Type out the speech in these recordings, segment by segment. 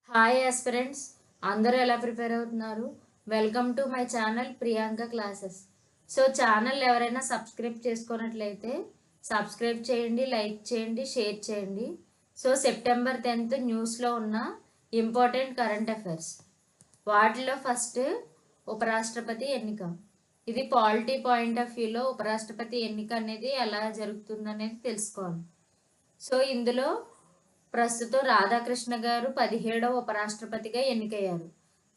Hi aspirants, అందరూ ఎలా prepare అవుతున్నారు? Welcome to my channel Priyanka classes. So channel ఎవరైనా సబ్స్క్రైబ్ చేసుకున్నట్లయితే సబ్స్క్రైబ్ చేయండి, లైక్ చేయండి, షేర్ చేయండి. సో సెప్టెంబర్ 10th న్యూస్లో ఉన్న ఇంపార్టెంట్ కరెంట్ అఫైర్స్. వాటిలో ఫస్ట్ ఉపరాష్ట్రపతి ఎన్నిక. ఇది పాలిటీ పాయింట్ ఆఫ్ వ్యూలో ఉపరాష్ట్రపతి ఎన్నిక అనేది ఎలా జరుగుతుందనేది తెలుసుకోవాలి. సో ఇందులో ప్రస్తుతం రాధాకృష్ణ గారు 17వ ఉపరాష్ట్రపతిగా ఎన్నికయ్యారు.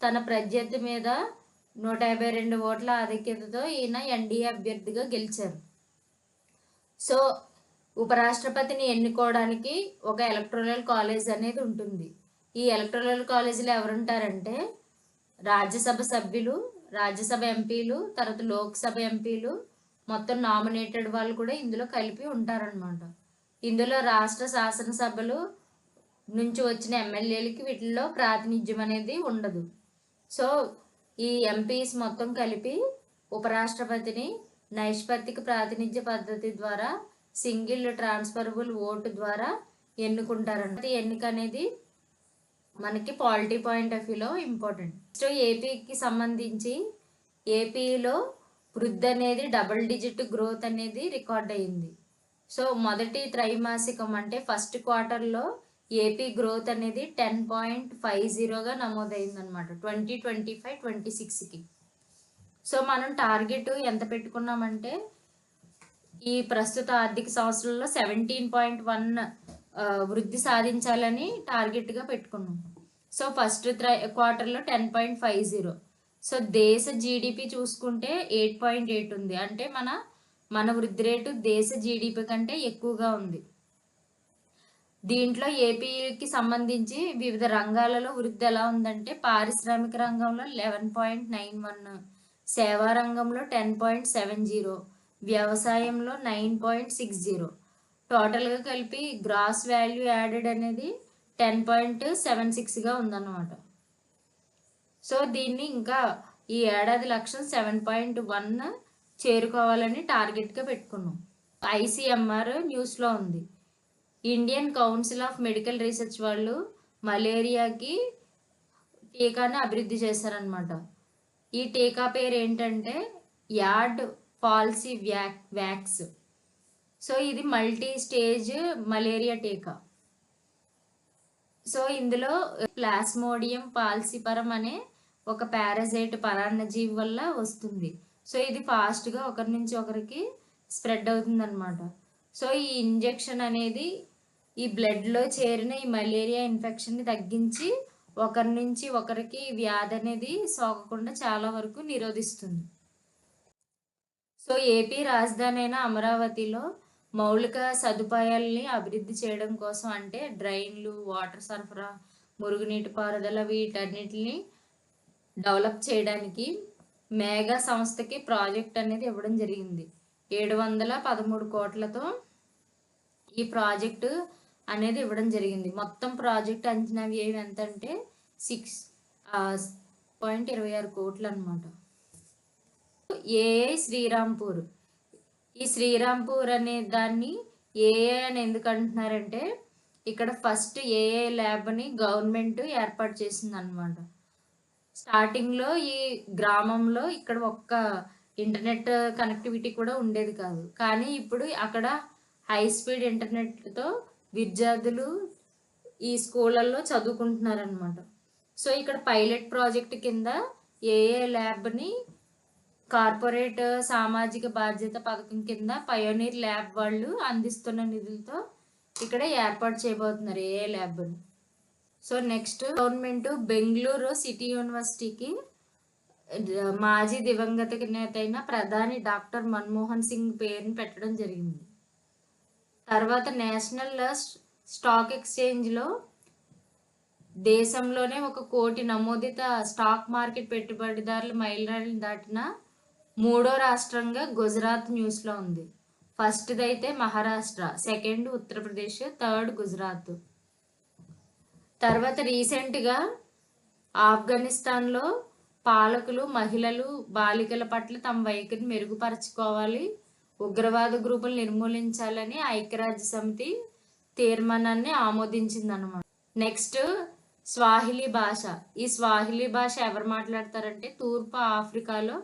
తన ప్రత్యర్థి మీద 152 ఓట్ల ఆధిక్యతతో ఈయన ఎన్డీఏ అభ్యర్థిగా గెలిచారు. సో ఉపరాష్ట్రపతిని ఎన్నుకోవడానికి ఒక ఎలక్టోరల్ కాలేజ్ అనేది ఉంటుంది. ఈ ఎలక్టోరల్ కాలేజీలో ఎవరుంటారంటే రాజ్యసభ సభ్యులు, రాజ్యసభ ఎంపీలు, తర్వాత లోక్సభ ఎంపీలు, మొత్తం నామినేటెడ్ వాళ్ళు కూడా ఇందులో కలిపి ఉంటారనమాట. ఇందులో రాష్ట్ర శాసనసభలు నుంచి వచ్చిన ఎమ్మెల్యేలకి వీటిల్లో ప్రాతినిధ్యం అనేది ఉండదు. సో ఈ ఎంపీస్ మొత్తం కలిపి ఉపరాష్ట్రపతిని నైష్పత్తిక ప్రాతినిధ్య పద్ధతి ద్వారా సింగిల్ ట్రాన్స్ఫరబుల్ ఓటు ద్వారా ఎన్నుకుంటారంట. ఎన్నిక అనేది మనకి పాలిటీ పాయింట్ ఆఫ్ వ్యూలో ఇంపార్టెంట్. సో ఏపీకి సంబంధించి ఏపీలో వృద్ధి అనేది డబుల్ డిజిట్ గ్రోత్ అనేది రికార్డ్ అయ్యింది. సో మొదటి త్రైమాసికం అంటే ఫస్ట్ క్వార్టర్లో ఏపీ గ్రోత్ అనేది 10.50గా నమోదైందనమాట 2025-26కి. సో మనం టార్గెట్ ఎంత పెట్టుకున్నామంటే ఈ ప్రస్తుత ఆర్థిక సంవత్సరంలో 17.1 వృద్ధి సాధించాలని టార్గెట్గా పెట్టుకున్నాం. సో ఫస్ట్ క్వార్టర్లో 10.50. సో దేశ జీడిపి చూసుకుంటే 8.8 ఉంది. అంటే మన వృద్ధి రేటు దేశ జీడిపి కంటే ఎక్కువగా ఉంది. దీంట్లో ఏపీకి సంబంధించి వివిధ రంగాలలో వృద్ధి ఎలా ఉందంటే పారిశ్రామిక రంగంలో 11.91, సేవా రంగంలో 10.70, వ్యవసాయంలో 9.60. టోటల్గా కలిపి గ్రాస్ వాల్యూ యాడెడ్ అనేది 10.76గా ఉందన్నమాట. సో దీన్ని ఇంకా ఈ ఏడాది లక్ష్యం 7.1 చేరుకోవాలని టార్గెట్గా పెట్టుకున్నాం. ఐసీఎంఆర్ న్యూస్లో ఉంది. Indian council of medical research వాళ్ళు మలేరియాకి టీకాని అభివృద్ధి చేశారనమాట. ఈ టీకా పేరు ఏంటంటే యాడ్ పాల్సీ వ్యాక్స్. సో ఇది మల్టీ స్టేజ్ మలేరియా టీకా. సో ఇందులో ప్లాస్మోడియం పాల్సిపరం అనే ఒక పారాసైట్ పరాన్నజీవి వల్ల వస్తుంది. సో ఇది ఫాస్ట్గా ఒకరి నుంచి ఒకరికి స్ప్రెడ్ అవుతుంది అనమాట. సో ఈ ఇంజెక్షన్ అనేది ఈ బ్లడ్లో చేరిన ఈ మలేరియా ఇన్ఫెక్షన్ని తగ్గించి ఒకరి నుంచి ఒకరికి వ్యాధి అనేది సోకకుండా చాలా వరకు నిరోధిస్తుంది. సో ఏపీ రాజధాని అయిన అమరావతిలో మౌలిక సదుపాయాలని అభివృద్ధి చేయడం కోసం అంటే డ్రైన్లు, వాటర్ సరఫరా, మురుగునీటి పారుదల వీటన్నిటిని డెవలప్ చేయడానికి మేఘా సంస్థకి ప్రాజెక్ట్ అనేది ఇవ్వడం జరిగింది. 713 కోట్లతో ఈ ప్రాజెక్టు అనేది ఇవ్వడం జరిగింది. మొత్తం ప్రాజెక్ట్ అంచనా వ్యయం ఎంత అంటే 6.26 కోట్లు అనమాట. ఏఐ శ్రీరాంపూర్. ఈ శ్రీరాంపూర్ అనే దాన్ని ఏఐ అని ఎందుకు అంటున్నారంటే ఇక్కడ ఫస్ట్ ఏఐ ల్యాబ్ని గవర్నమెంట్ ఏర్పాటు చేసింది అనమాట. స్టార్టింగ్లో ఈ గ్రామంలో ఇక్కడ ఒక్క ఇంటర్నెట్ కనెక్టివిటీ కూడా ఉండేది కాదు. కానీ ఇప్పుడు అక్కడ హై స్పీడ్ ఇంటర్నెట్తో విద్యార్థులు ఈ స్కూళ్ళల్లో చదువుకుంటున్నారనమాట. సో ఇక్కడ పైలట్ ప్రాజెక్ట్ కింద ఏఏ ల్యాబ్ని కార్పొరేట్ సామాజిక బాధ్యత పథకం కింద పయోనీర్ ల్యాబ్ వాళ్ళు అందిస్తున్న నిధులతో ఇక్కడ ఏర్పాటు చేయబోతున్నారు ఏఏ ల్యాబ్ని. So next government Bengaluru city యూనివర్సిటీకి మాజీ దివంగత నేత అయిన ప్రధాని డాక్టర్ మన్మోహన్ సింగ్ పేరుని పెట్టడం జరిగింది. తర్వాత నేషనల్ స్టాక్ ఎక్స్చేంజ్లో దేశంలోనే 1 కోటి నమోదిత స్టాక్ మార్కెట్ పెట్టుబడిదారుల మైలురాయిని దాటిన 3వ రాష్ట్రంగా గుజరాత్ న్యూస్లో ఉంది. ఫస్ట్ది అయితే మహారాష్ట్ర, సెకండ్ ఉత్తరప్రదేశ్, థర్డ్ గుజరాత్. తర్వాత రీసెంట్గా ఆఫ్ఘనిస్తాన్లో పాలకులు మహిళలు, బాలికల పట్ల తమ వైఖరిని మెరుగుపరచుకోవాలి, ఉగ్రవాద గ్రూపులు నిర్మూలించాలని ఐక్యరాజ్య సమితి తీర్మానాన్ని ఆమోదించిందన్నమాట. నెక్స్ట్ స్వాహిలీ భాష. ఈ స్వాహిలీ భాష ఎవరు మాట్లాడతారంటే తూర్పు ఆఫ్రికాలో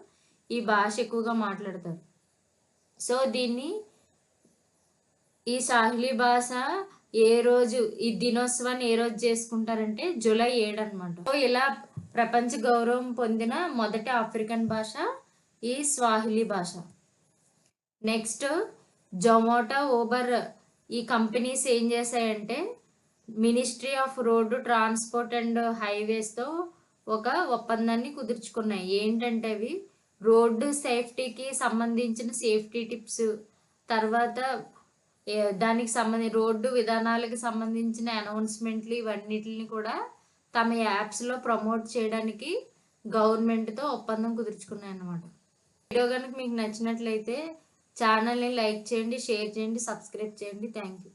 ఈ భాష ఎక్కువగా మాట్లాడతారు. సో ఈ సాహిలీ భాష ఏ రోజు ఈ దినోత్సవాన్ని ఏ రోజు చేసుకుంటారంటే జూలై 7 అనమాట. సో ఇలా ప్రపంచ గౌరవం పొందిన మొదటి ఆఫ్రికన్ భాష ఈ స్వాహిలీ భాష. నెక్స్ట్ జొమాటో, ఊబర్ ఈ కంపెనీస్ ఏం చేశాయంటే ministry of road transport and హైవేస్తో ఒక ఒప్పందాన్ని కుదుర్చుకున్నాయి. ఏంటంటే అవి రోడ్డు సేఫ్టీకి సంబంధించిన సేఫ్టీ టిప్స్, తర్వాత దానికి రోడ్డు విధానాలకు సంబంధించిన అనౌన్స్మెంట్లు ఇవన్నిటిని కూడా తమ యాప్స్లో ప్రమోట్ చేయడానికి గవర్నమెంట్తో ఒప్పందం కుదుర్చుకున్నాయి అన్నమాట. వీడియో కనుక మీకు నచ్చినట్లయితే ఛానల్ని లైక్ చేయండి, షేర్ చేయండి, సబ్స్క్రైబ్ చేయండి. Thank you.